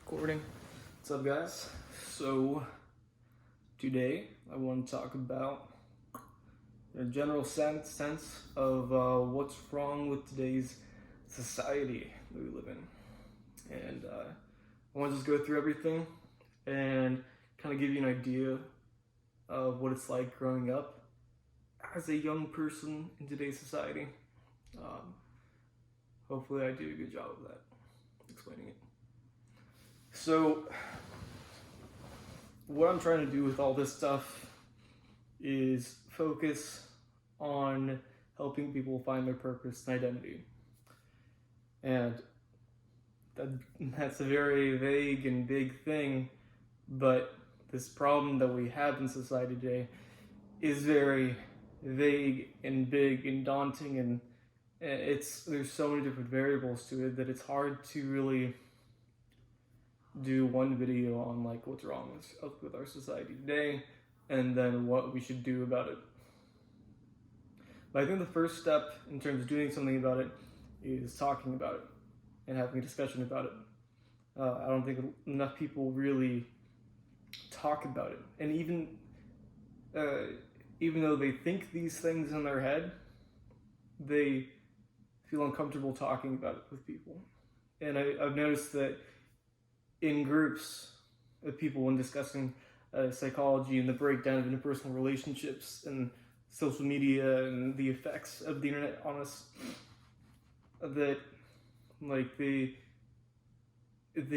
Recording. What's up, guys? So, today I want to talk about a general sense of what's wrong with today's society that we live in. And I want to just go through everything and kind of give you an idea of what it's like growing up as a young person in today's society. Hopefully I do a good job of that, explaining it. So, what I'm trying to do with all this stuff is focus on helping people find their purpose and identity. And that's a very vague and big thing, but this problem that we have in society today is very vague and big and daunting, and there's so many different variables to it that it's hard to really do one video on like what's wrong with our society today and then what we should do about it. But I think the first step in terms of doing something about it is talking about it and having a discussion about it. I don't think enough people really talk about it, and even though they think these things in their head, they feel uncomfortable talking about it with people. And I've noticed that in groups of people, when discussing psychology and the breakdown of interpersonal relationships and social media and the effects of the internet on us, that like they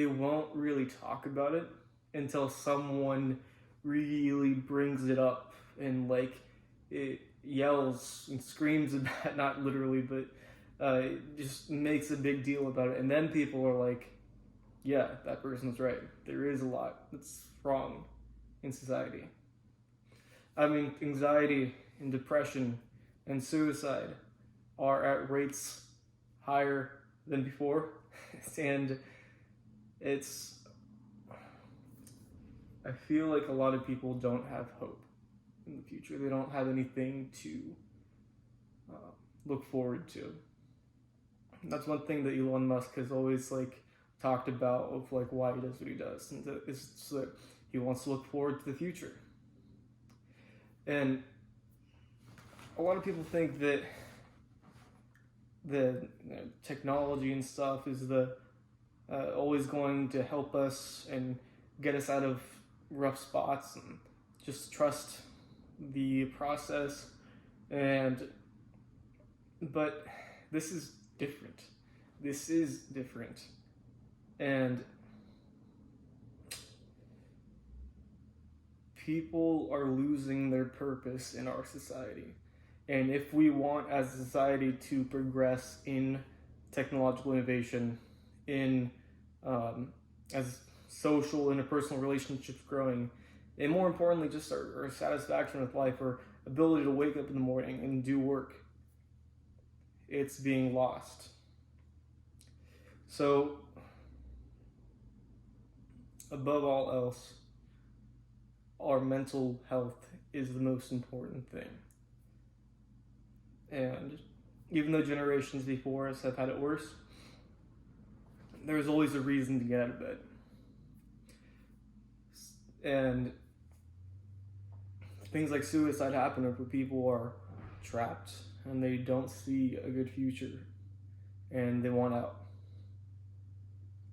won't really talk about it until someone really brings it up and like it yells and screams about it, not literally, but just makes a big deal about it, and then people are like, yeah, that person's right. There is a lot that's wrong in society. I mean, anxiety and depression and suicide are at rates higher than before. And I feel like a lot of people don't have hope in the future. They don't have anything to look forward to. And that's one thing that Elon Musk has always like talked about, of like why he does what he does, and it's so that he wants to look forward to the future. And a lot of people think that the technology and stuff is always going to help us and get us out of rough spots, and just trust the process. But this is different. This is different. And people are losing their purpose in our society. And if we want as a society to progress in technological innovation, in as social interpersonal relationships growing, and more importantly, just our satisfaction with life, our ability to wake up in the morning and do work, it's being lost. So, above all else, our mental health is the most important thing. And even though generations before us have had it worse, there's always a reason to get out of bed. And things like suicide happen where people are trapped and they don't see a good future and they want out.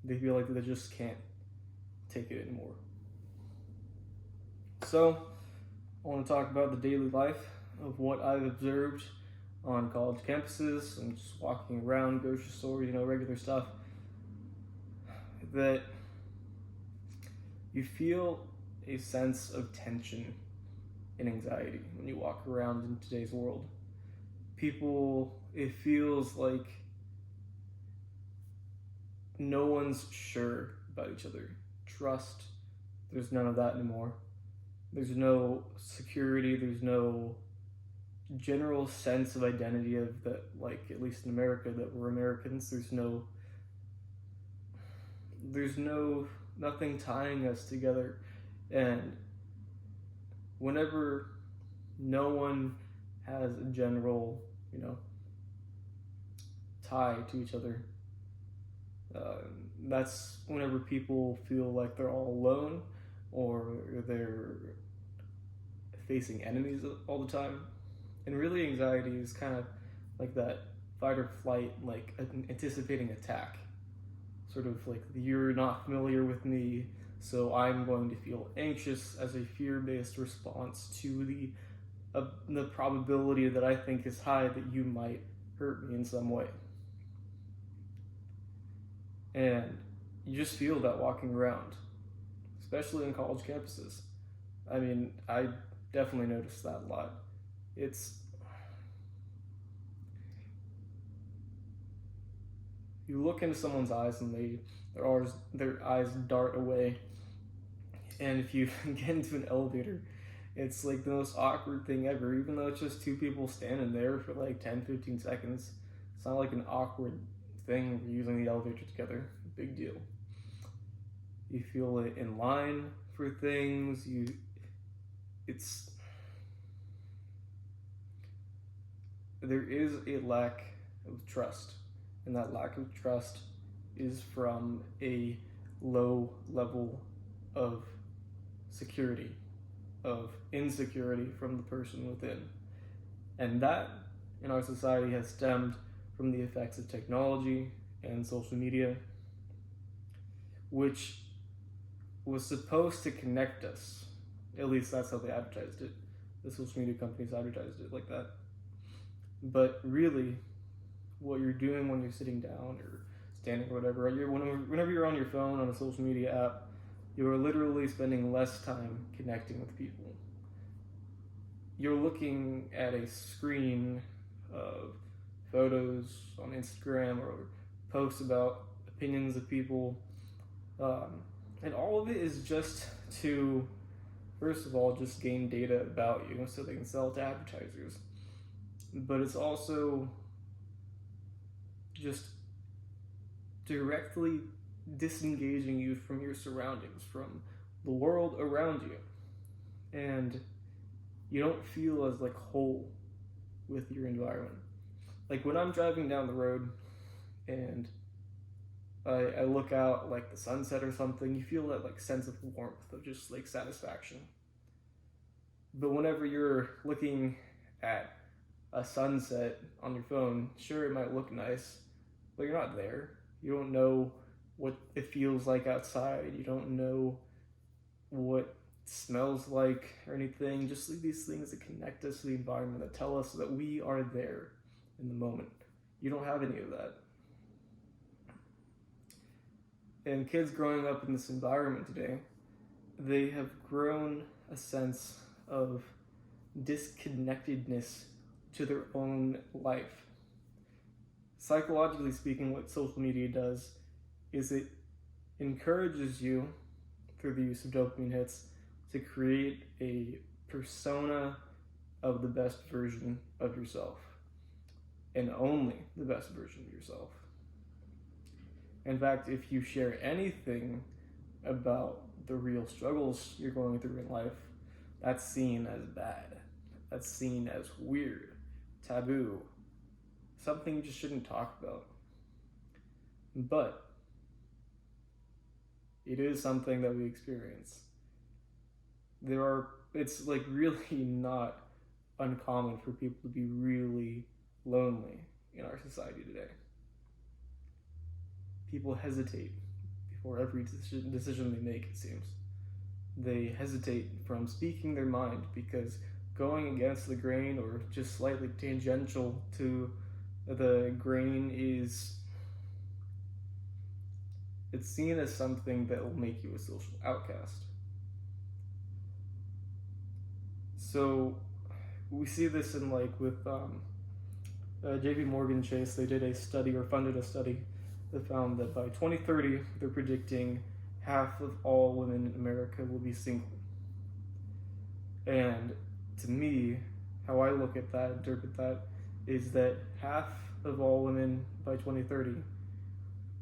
They feel like they just can't take it anymore. So, I want to talk about the daily life of what I've observed on college campuses and just walking around, grocery stores, regular stuff. That you feel a sense of tension and anxiety when you walk around in today's world. It feels like no one's sure about each other. Trust, there's none of that anymore. There's no security, there's no general sense of identity of that, like at least in America, that we're Americans. There's nothing tying us together. And whenever no one has a general, tie to each other, that's whenever people feel like they're all alone or they're facing enemies all the time. And really, anxiety is kind of like that fight or flight, like anticipating attack. Sort of like, you're not familiar with me, so I'm going to feel anxious as a fear-based response to the probability that I think is high that you might hurt me in some way. And you just feel that walking around, especially in college campuses. I mean, I definitely noticed that a lot. You look into someone's eyes and their eyes dart away. And if you get into an elevator, it's like the most awkward thing ever, even though it's just two people standing there for like 10-15 seconds. It's not like an awkward thing using the elevator together. Big deal. You feel it in line for things. There is a lack of trust, and that lack of trust is from a low level of security, of insecurity from the person within. And that, in our society, has stemmed from the effects of technology and social media, which was supposed to connect us. At least that's how they advertised it. The social media companies advertised it like that. But really, what you're doing when you're sitting down or standing or whatever, whenever you're on your phone on a social media app, you're literally spending less time connecting with people. You're looking at a screen of photos on Instagram or posts about opinions of people, and all of it is just to, first of all, just gain data about you so they can sell it to advertisers. But it's also just directly disengaging you from your surroundings, from the world around you. And you don't feel as like whole with your environment. Like when I'm driving down the road and I look out like the sunset or something, you feel that like sense of warmth, of just like satisfaction. But whenever you're looking at a sunset on your phone, sure, it might look nice, but you're not there. You don't know what it feels like outside. You don't know what it smells like or anything. Just like these things that connect us to the environment, that tell us that we are there in the moment. You don't have any of that. And kids growing up in this environment today, they have grown a sense of disconnectedness to their own life. Psychologically speaking, what social media does is it encourages you, through the use of dopamine hits, to create a persona of the best version of yourself, and only the best version of yourself. In fact, if you share anything about the real struggles you're going through in life, that's seen as bad. That's seen as weird, taboo, something you just shouldn't talk about. But it is something that we experience. It's like really not uncommon for people to be really lonely in our society today. People hesitate before every decision they make, it seems. They hesitate from speaking their mind because going against the grain or just slightly tangential to the grain it's seen as something that will make you a social outcast. So we see this in with JP Morgan Chase. They did a study, or funded a study, that found that by 2030 they're predicting half of all women in America will be single. And to me, how I look at that, interpret that, is that half of all women by 2030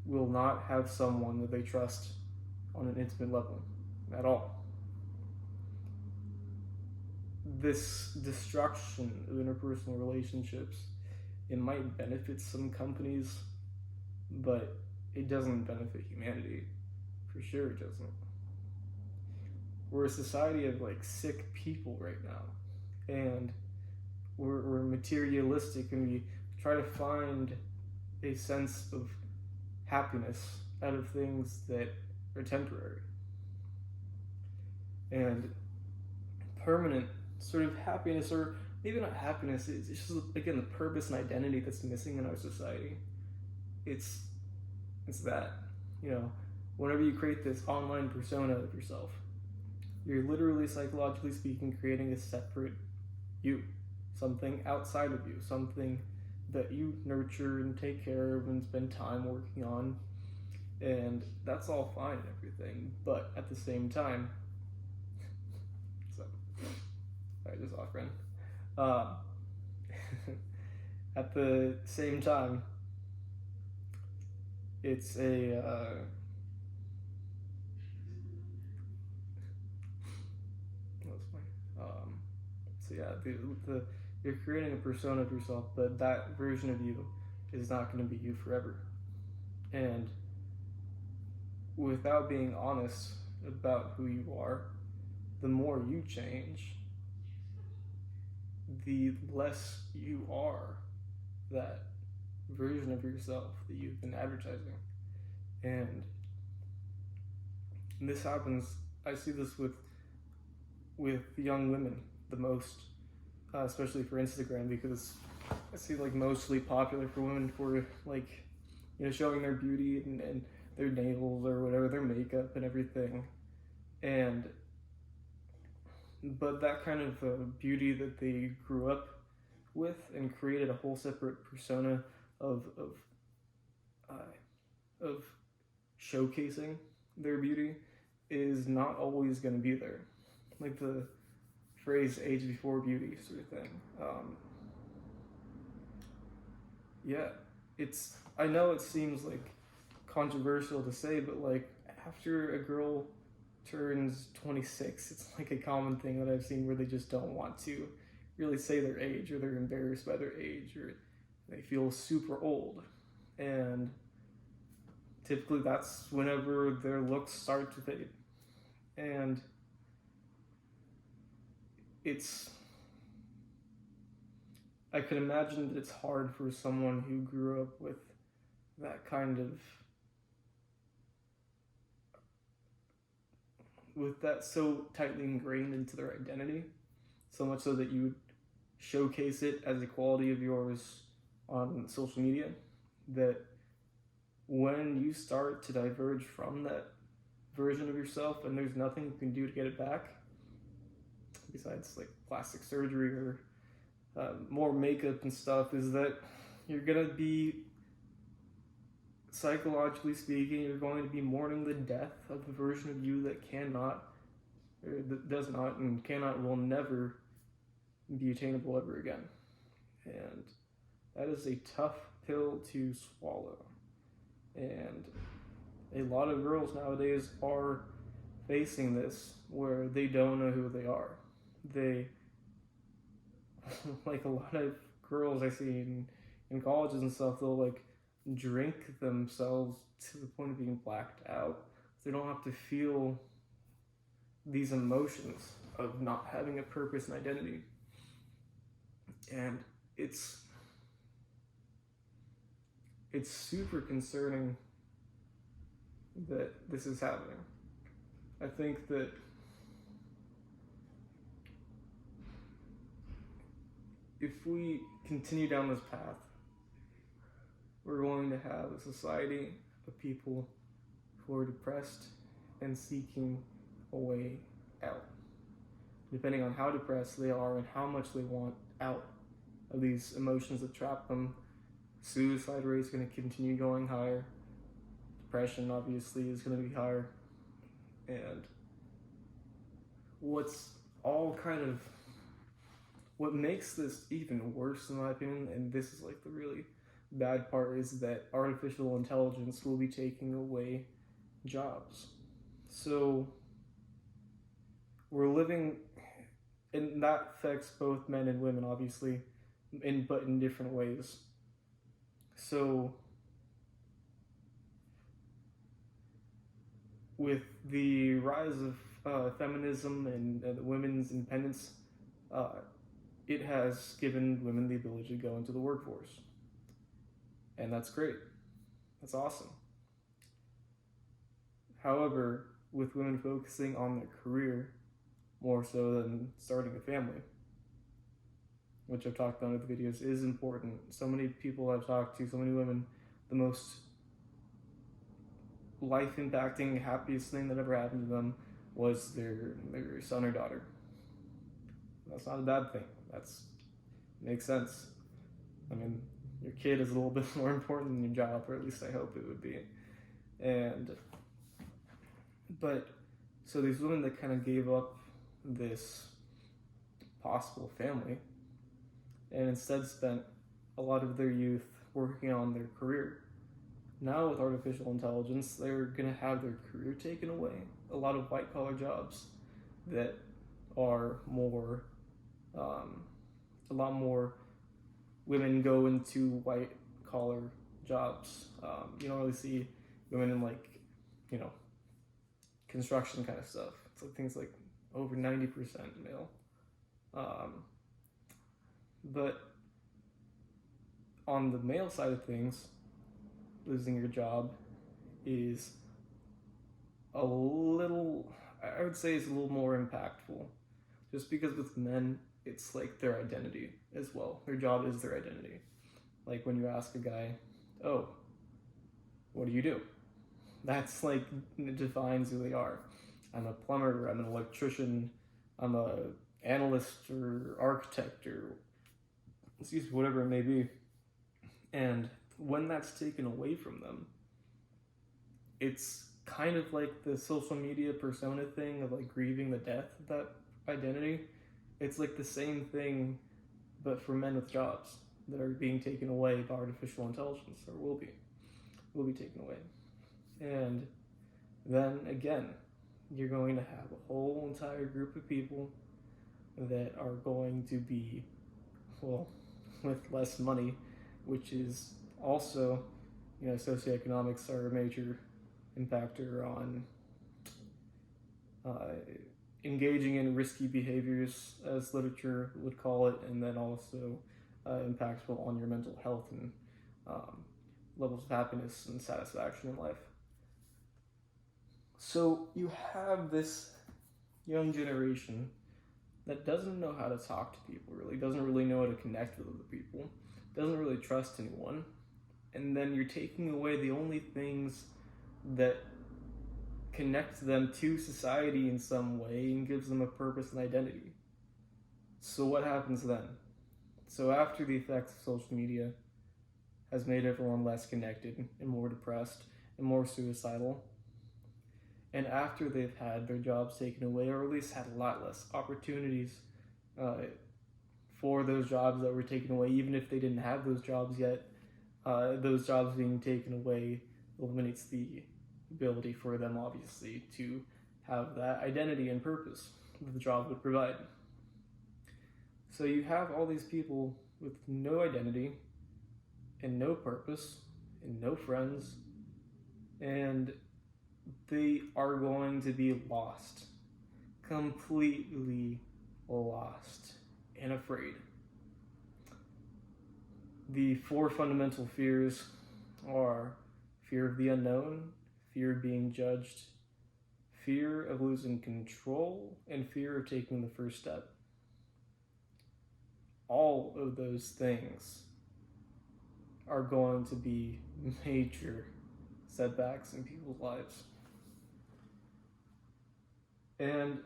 will not have someone that they trust on an intimate level at all. This destruction of interpersonal relationships, it might benefit some companies, but it doesn't benefit humanity. For sure it doesn't. We're a society of like sick people right now, and we're materialistic, and we try to find a sense of happiness out of things that are temporary. And permanent sort of happiness, or maybe not happiness, it's just, again, the purpose and identity that's missing in our society. It's that, whenever you create this online persona of yourself, you're literally, psychologically speaking, creating a separate you, something outside of you, something that you nurture and take care of and spend time working on. And that's all fine and everything, but at the same time, sorry, just off friend. At the same time, it's a so yeah, the you're creating a persona of yourself, but that version of you is not going to be you forever. And without being honest about who you are, the more you change, the less you are that version of yourself that you've been advertising. And this happens, I see this with young women the most, especially for Instagram, because I see like mostly popular for women for like, showing their beauty and their nails or whatever, their makeup and everything. But that kind of beauty that they grew up with and created a whole separate persona of showcasing their beauty is not always going to be there. Like the phrase "age before beauty" sort of thing. I know it seems like controversial to say, but like after a girl turns 26, it's like a common thing that I've seen where they just don't want to really say their age, or they're embarrassed by their age, or they feel super old. And typically that's whenever their looks start to fade. And I can imagine that it's hard for someone who grew up with that kind of, with that so tightly ingrained into their identity, so much so that you would showcase it as a quality of yours on social media, that when you start to diverge from that version of yourself and there's nothing you can do to get it back, besides like plastic surgery or more makeup and stuff, is that you're gonna be, psychologically speaking, you're going to be mourning the death of the version of you that cannot, or that does not and cannot, will never be attainable ever again. And that is a tough pill to swallow. And a lot of girls nowadays are facing this, where they don't know who they are. They, like a lot of girls I see in colleges and stuff, they'll like drink themselves to the point of being blacked out. They don't have to feel these emotions of not having a purpose and identity. And it's super concerning that this is happening. I think that if we continue down this path, we're going to have a society of people who are depressed and seeking a way out, depending on how depressed they are and how much they want out of these emotions that trap them. Suicide rate is going to continue going higher. Depression, obviously, is going to be higher. And what makes this even worse, in my opinion, and this is like the really bad part, is that artificial intelligence will be taking away jobs. So we're living, and that affects both men and women, obviously, but in different ways. So with the rise of feminism and women's independence, it has given women the ability to go into the workforce. And that's great. That's awesome. However, with women focusing on their career more so than starting a family, which I've talked about in the videos, is important. So many people I've talked to, so many women, the most life-impacting, happiest thing that ever happened to them was their son or daughter. That's not a bad thing. That's makes sense. I mean, your kid is a little bit more important than your job, or at least I hope it would be. But so these women that kind of gave up this possible family and instead spent a lot of their youth working on their career. Now with artificial intelligence, they're going to have their career taken away. A lot of white-collar jobs that are more, a lot more women go into white-collar jobs. You don't really see women in construction kind of stuff. It's like things like over 90% male. But on the male side of things, losing your job is a little, I would say, is a little more impactful. Just because with men, it's like their identity as well. Their job is their identity. Like when you ask a guy, oh, what do you do? That's like, it defines who they are. I'm a plumber, I'm an electrician, I'm a analyst or architect or whatever it may be. And when that's taken away from them, it's kind of like the social media persona thing of like grieving the death of that identity. It's like the same thing, but for men with jobs that are being taken away by artificial intelligence, or will be taken away. And then again, you're going to have a whole entire group of people that are going to be, well, with less money, which is also, socioeconomics are a major impactor on engaging in risky behaviors, as literature would call it, and then also impactful on your mental health and levels of happiness and satisfaction in life. So you have this young generation that doesn't know how to talk to people, really, doesn't really know how to connect with other people, doesn't really trust anyone, and then you're taking away the only things that connect them to society in some way and gives them a purpose and identity. So what happens then? So after the effects of social media has made everyone less connected and more depressed and more suicidal, and after they've had their jobs taken away, or at least had a lot less opportunities for those jobs that were taken away, even if they didn't have those jobs yet, those jobs being taken away eliminates the ability for them, obviously, to have that identity and purpose that the job would provide. So you have all these people with no identity and no purpose and no friends, and they are going to be lost, completely lost and afraid. The 4 fundamental fears are fear of the unknown, fear of being judged, fear of losing control, and fear of taking the first step. All of those things are going to be major setbacks in people's lives. And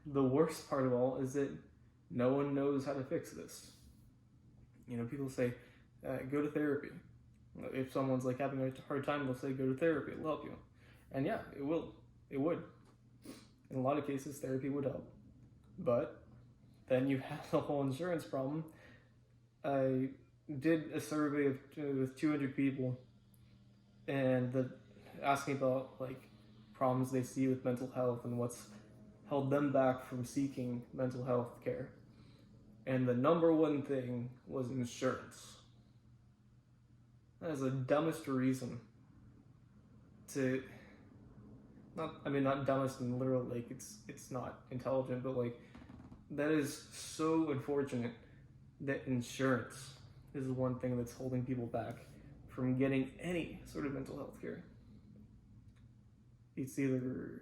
the worst part of all is that no one knows how to fix this. People say, go to therapy. If someone's like having a hard time, they'll say, go to therapy, it'll help you. And yeah, it will. It would. In a lot of cases, therapy would help. But then you have the whole insurance problem. I did a survey with 200 people, and asking about problems they see with mental health and what's held them back from seeking mental health care. And the number one thing was insurance. That is the dumbest reason to not dumbest in literal, like, it's not intelligent, but like, that is so unfortunate that insurance is the one thing that's holding people back from getting any sort of mental health care. It's either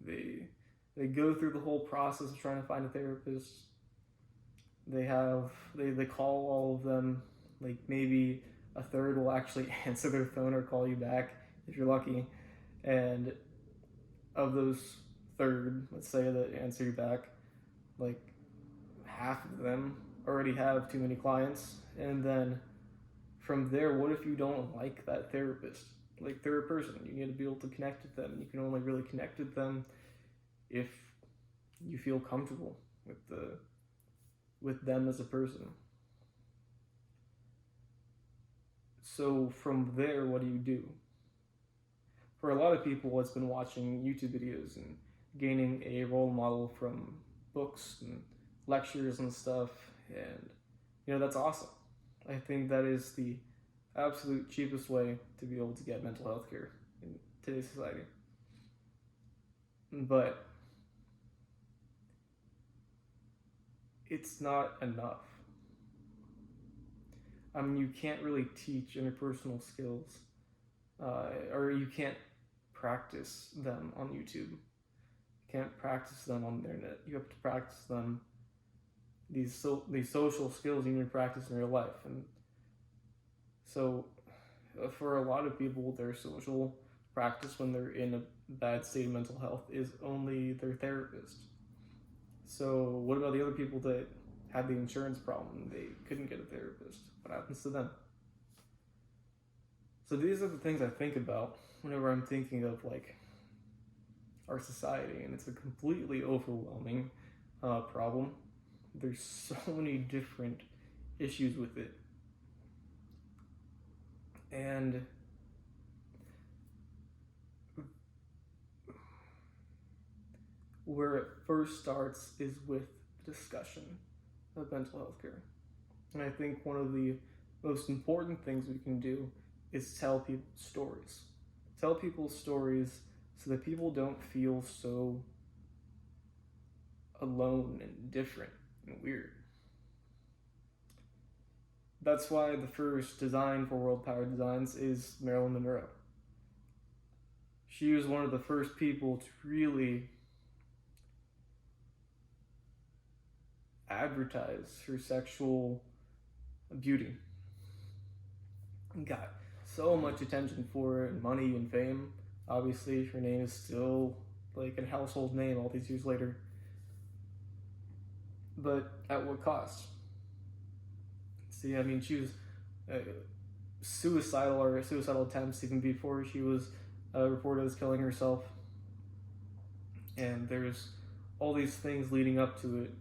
they go through the whole process of trying to find a therapist. They call all of them, like maybe a third will actually answer their phone or call you back if you're lucky, and of those third, let's say, that answer you back, like half of them already have too many clients. And then from there, what if you don't like that therapist? Like, they're a person, you need to be able to connect with them. You can only really connect with them if you feel comfortable with them as a person. So from there, what do? For a lot of people, it's been watching YouTube videos and gaining a role model from books and lectures and stuff, and that's awesome. I think that is the absolute cheapest way to be able to get mental health care in today's society. But it's not enough. I mean, you can't really teach interpersonal skills, or you can't practice them on YouTube. You can't practice them on the internet. You have to practice them. These social skills you need to practice in real life. And so for a lot of people, their social practice when they're in a bad state of mental health is only their therapist. So what about the other people that had the insurance problem? They couldn't get a therapist. What happens to them? So these are the things I think about whenever I'm thinking of like our society, and it's a completely overwhelming problem. There's so many different issues with it. And where it first starts is with the discussion of mental health care. And I think one of the most important things we can do is tell people stories. Tell people stories so that people don't feel so alone and different and weird. That's why the first design for World Power Designs is Marilyn Monroe. She was one of the first people to really advertise her sexual beauty. And got so much attention for it, and money and fame. Obviously, her name is still like a household name all these years later. But at what cost? See, I mean, she was suicidal attempts even before she was reported as killing herself. And there's all these things leading up to it.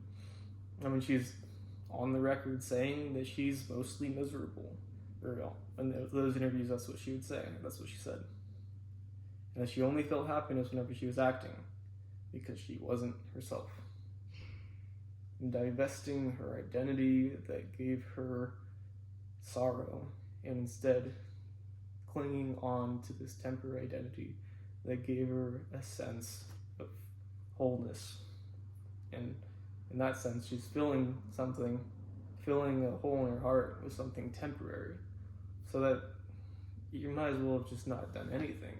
I mean, she's on the record saying that she's mostly miserable. Or in those interviews, that's what she would say. That's what she said. And that she only felt happiness whenever she was acting, because she wasn't herself. And divesting her identity that gave her sorrow, and instead clinging on to this temporary identity that gave her a sense of wholeness. And in that sense, she's filling a hole in her heart with something temporary, so that you might as well have just not done anything.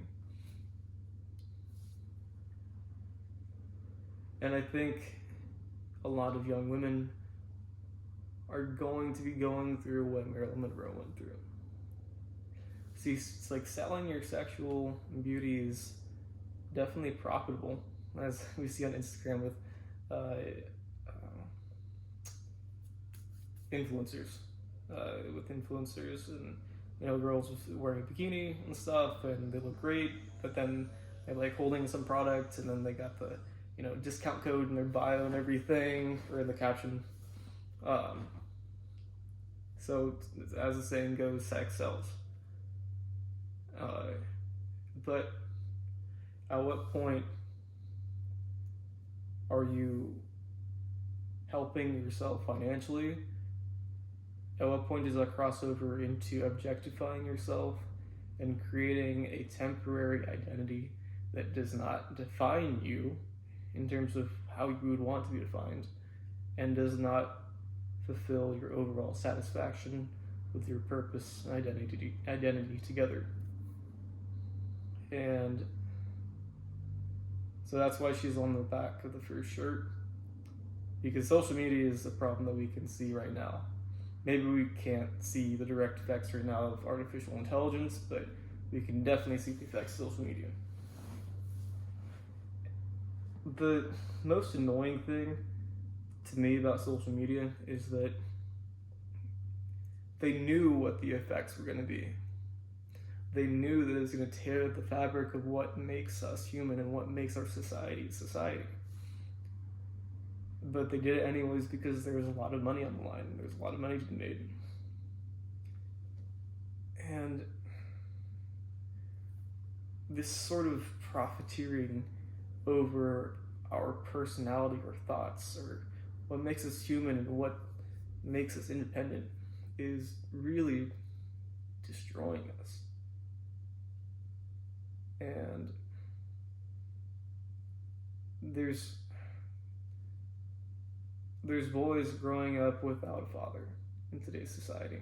And I think a lot of young women are going to be going through what Marilyn Monroe went through. See, it's like selling your sexual beauty is definitely profitable, as we see on Instagram with influencers. And girls wearing a bikini and stuff, and they look great, but then they're like holding some product, and then they got the discount code in their bio and everything, or in the caption. So as the saying goes, sex sells. But at what point are you helping yourself financially? At what point does that cross over into objectifying yourself and creating a temporary identity that does not define you in terms of how you would want to be defined, and does not fulfill your overall satisfaction with your purpose and identity together. And so that's why she's on the back of the first shirt, because social media is a problem that we can see right now. Maybe we can't see the direct effects right now of artificial intelligence, but we can definitely see the effects of social media. The most annoying thing to me about social media is that they knew what the effects were going to be. They knew that it was going to tear at the fabric of what makes us human and what makes our society. But they did it anyways because there was a lot of money on the line. There was a lot of money to be made. And this sort of profiteering over our personality or thoughts, or what makes us human and what makes us independent, is really destroying us. And there's boys growing up without a father in today's society,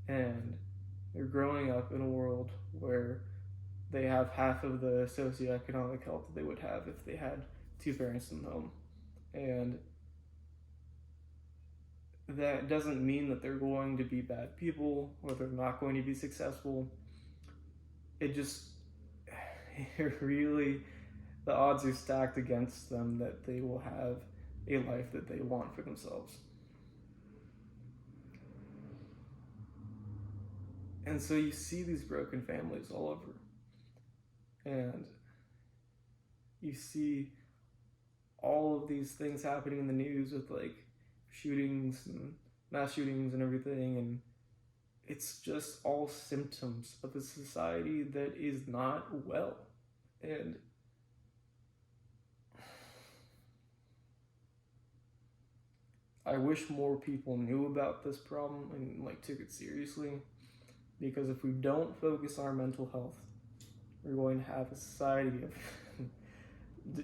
and they're growing up in a world where they have half of the socioeconomic health that they would have if they had two parents in the home. And that doesn't mean that they're going to be bad people or they're not going to be successful. It really, the odds are stacked against them that they will have a life that they want for themselves. And so you see these broken families all over. And you see all of these things happening in the news with like shootings and mass shootings and everything, and it's just all symptoms of a society that is not well. And I wish more people knew about this problem and like took it seriously, because if we don't focus on our mental health, we're going to have a society of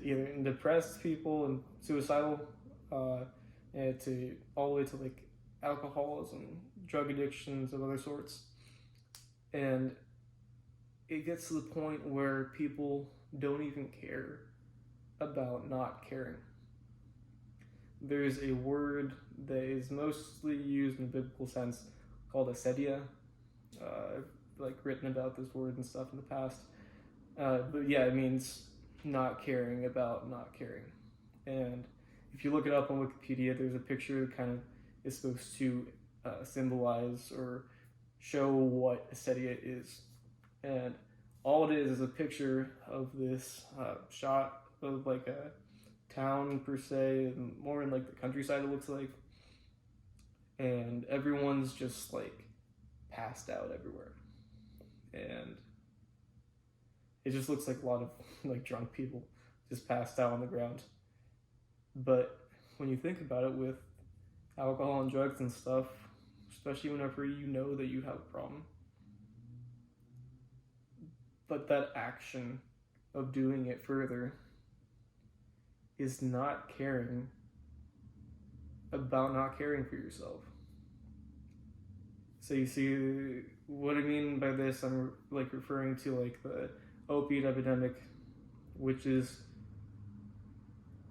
either depressed people and suicidal, and to all the way to like alcoholism, drug addictions of other sorts. And it gets to the point where people don't even care about not caring. There's a word that is mostly used in a biblical sense called acedia. I've like written about this word and stuff in the past. But yeah, it means not caring about not caring. And if you look it up on Wikipedia, there's a picture that kind of is supposed to symbolize or show what acedia is. And all it is a picture of this shot of like a town per se, more in like the countryside it looks like. And everyone's just like passed out everywhere. And it just looks like a lot of like drunk people just passed out on the ground. But when you think about it, with alcohol and drugs and stuff, especially whenever you know that you have a problem, but that action of doing it further is not caring about not caring for yourself. So you see what I mean by this. I'm like referring to like the opiate epidemic, which is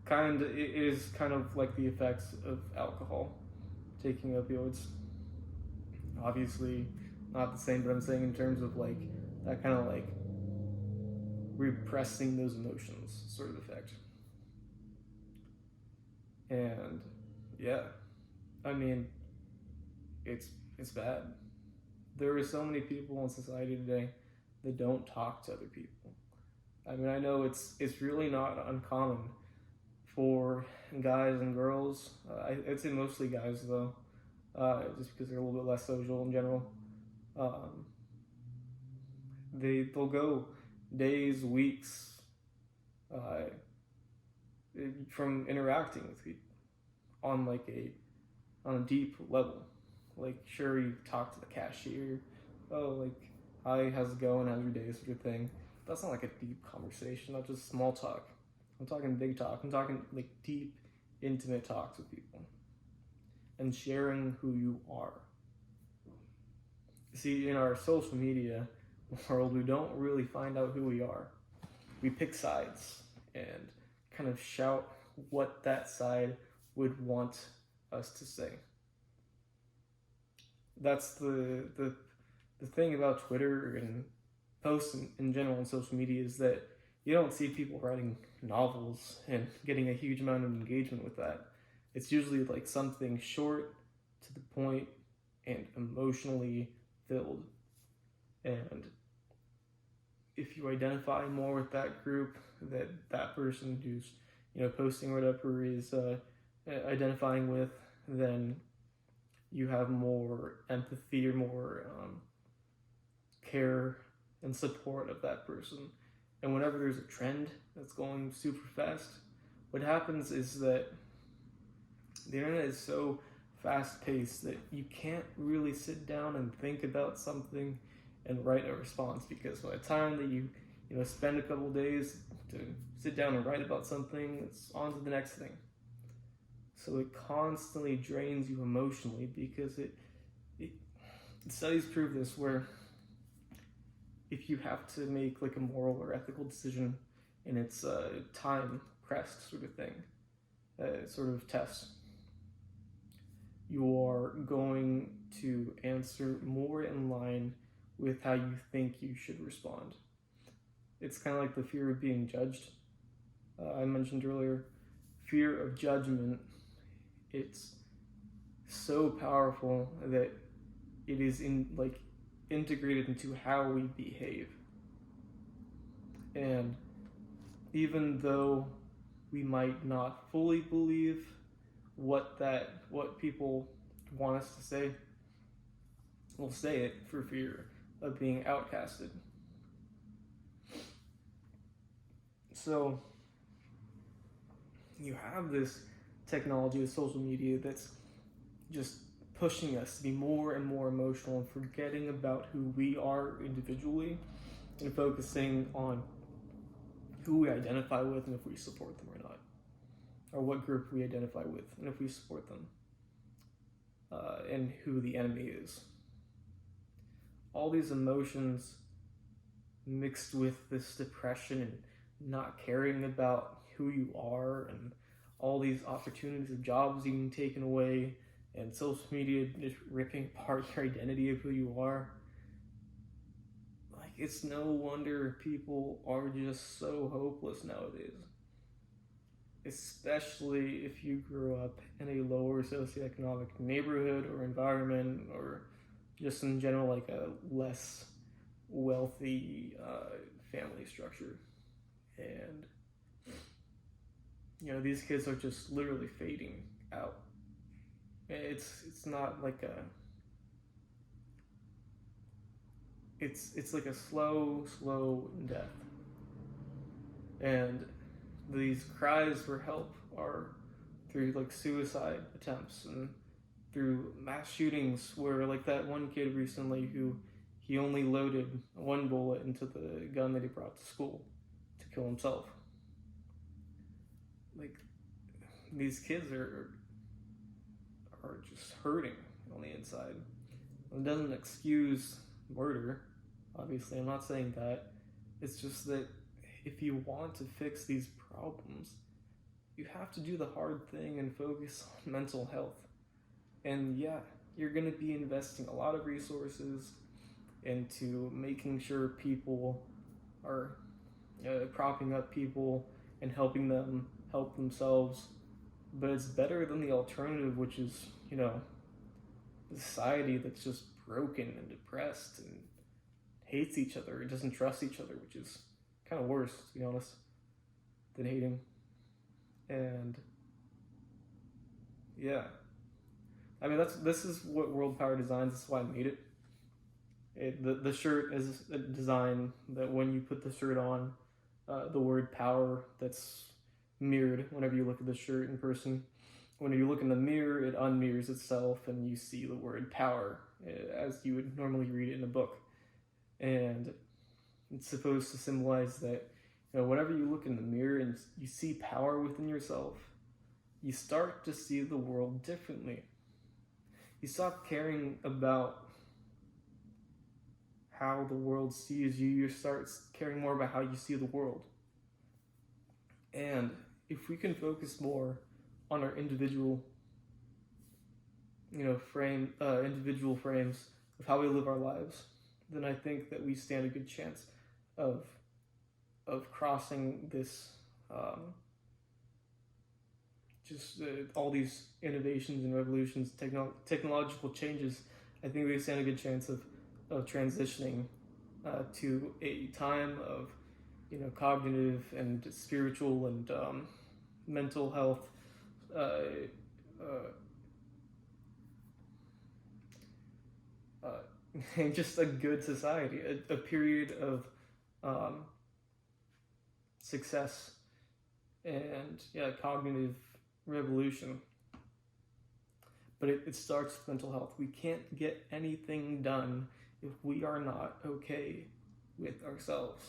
kind of like the effects of alcohol, taking opioids. Obviously not the same, but I'm saying in terms of like that kind of like repressing those emotions sort of effect. And yeah, I mean, it's bad. There are so many people in society today that don't talk to other people. I mean, I know it's really not uncommon for guys and girls. I'd say mostly guys though, just because they're a little bit less social in general. They'll go days, weeks, from interacting with people on like on a deep level. Like, sure, you talk to the cashier, oh, like, hi, how's it going, how's your day, sort of thing. that's not like a deep conversation. That's just small talk. I'm talking big talk. I'm talking like deep, intimate talks with people and sharing who you are. See, in our social media world, we don't really find out who we are. We pick sides and kind of shout what that side would want us to say. That's the thing about Twitter and posts in general on social media, is that you don't see people writing novels and getting a huge amount of engagement with that. It's usually like something short, to the point, and emotionally filled. And if you identify more with that group, that person who's posting whatever is identifying with, then you have more empathy or more care and support of that person. And whenever there's a trend that's going super fast, what happens is that the internet is so fast-paced that you can't really sit down and think about something and write a response, because by the time that you spend a couple days to sit down and write about something, it's on to the next thing. So it constantly drains you emotionally, because it studies prove this, where if you have to make like a moral or ethical decision, and it's a time pressed sort of thing, sort of test, you are going to answer more in line with how you think you should respond. It's kind of like the fear of being judged. I mentioned earlier, fear of judgment. It's so powerful that it is integrated into how we behave. And even though we might not fully believe what people want us to say, we'll say it for fear of being outcasted. So you have this technology of social media that's just pushing us to be more and more emotional and forgetting about who we are individually, and focusing on who we identify with and if we support them or not, or what group we identify with and if we support them, and who the enemy is. All these emotions mixed with this depression and not caring about who you are, and all these opportunities of jobs being taken away, and social media just ripping apart your identity of who you are. Like, it's no wonder people are just so hopeless nowadays. Especially if you grew up in a lower socioeconomic neighborhood or environment, or just in general like a less wealthy family structure. And these kids are just literally fading out. It's not like it's like a slow death. And these cries for help are through like suicide attempts and through mass shootings, where like that one kid recently who he only loaded one bullet into the gun that he brought to school to kill himself. Like, these kids are just hurting on the inside. It doesn't excuse murder, obviously, I'm not saying that. It's just that if you want to fix these problems, you have to do the hard thing and focus on mental health. And yeah, you're going to be investing a lot of resources into making sure people are propping up people and helping them help themselves. But it's better than the alternative, which is, a society that's just broken and depressed and hates each other. It doesn't trust each other, which is kind of worse, to be honest, than hating. And yeah, I mean, this is what World Power designs. This is why I made it. The shirt is a design that when you put the shirt on, the word power that's mirrored whenever you look at the shirt in person. When you look in the mirror, it unmirrors itself and you see the word power as you would normally read it in a book. And It's supposed to symbolize that, whenever you look in the mirror and you see power within yourself, you start to see the world differently. You stop caring about how the world sees you. You start caring more about how you see the world. And if we can focus more on our individual, individual frames of how we live our lives, then I think that we stand a good chance of crossing this, all these innovations and revolutions, technological changes. I think we stand a good chance of transitioning to a time of, cognitive and spiritual and mental health, and just a good society, a period of success and cognitive revolution. But it starts with mental health. We can't get anything done if we are not okay with ourselves.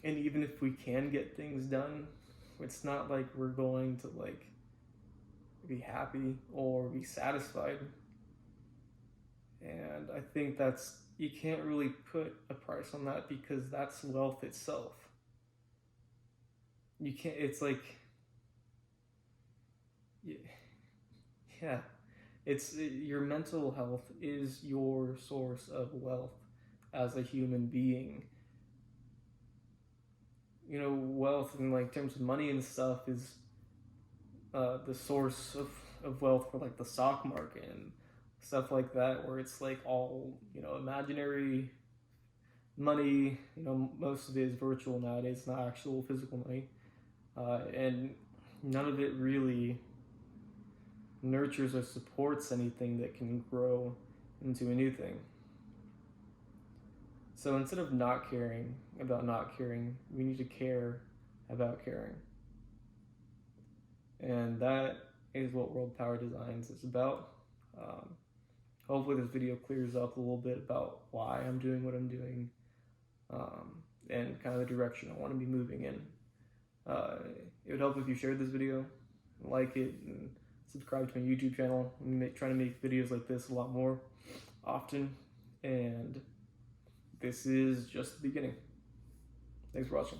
And even if we can get things done, it's not like we're going to be happy or be satisfied. And I think you can't really put a price on that, because that's wealth itself. You can't, it's like, yeah, your mental health is your source of wealth as a human being. Wealth in terms of money and stuff is the source of wealth for the stock market and stuff like that, where it's all imaginary money. Most of it is virtual nowadays, not actual physical money, and none of it really nurtures or supports anything that can grow into a new thing. So instead of not caring about not caring, we need to care about caring. And that is what World Power Designs is about. Hopefully this video clears up a little bit about why I'm doing what I'm doing, and kind of the direction I want to be moving in. It would help if you shared this video, like it, and subscribe to my YouTube channel. I'm trying to make videos like this a lot more often, and this is just the beginning. Thanks for watching.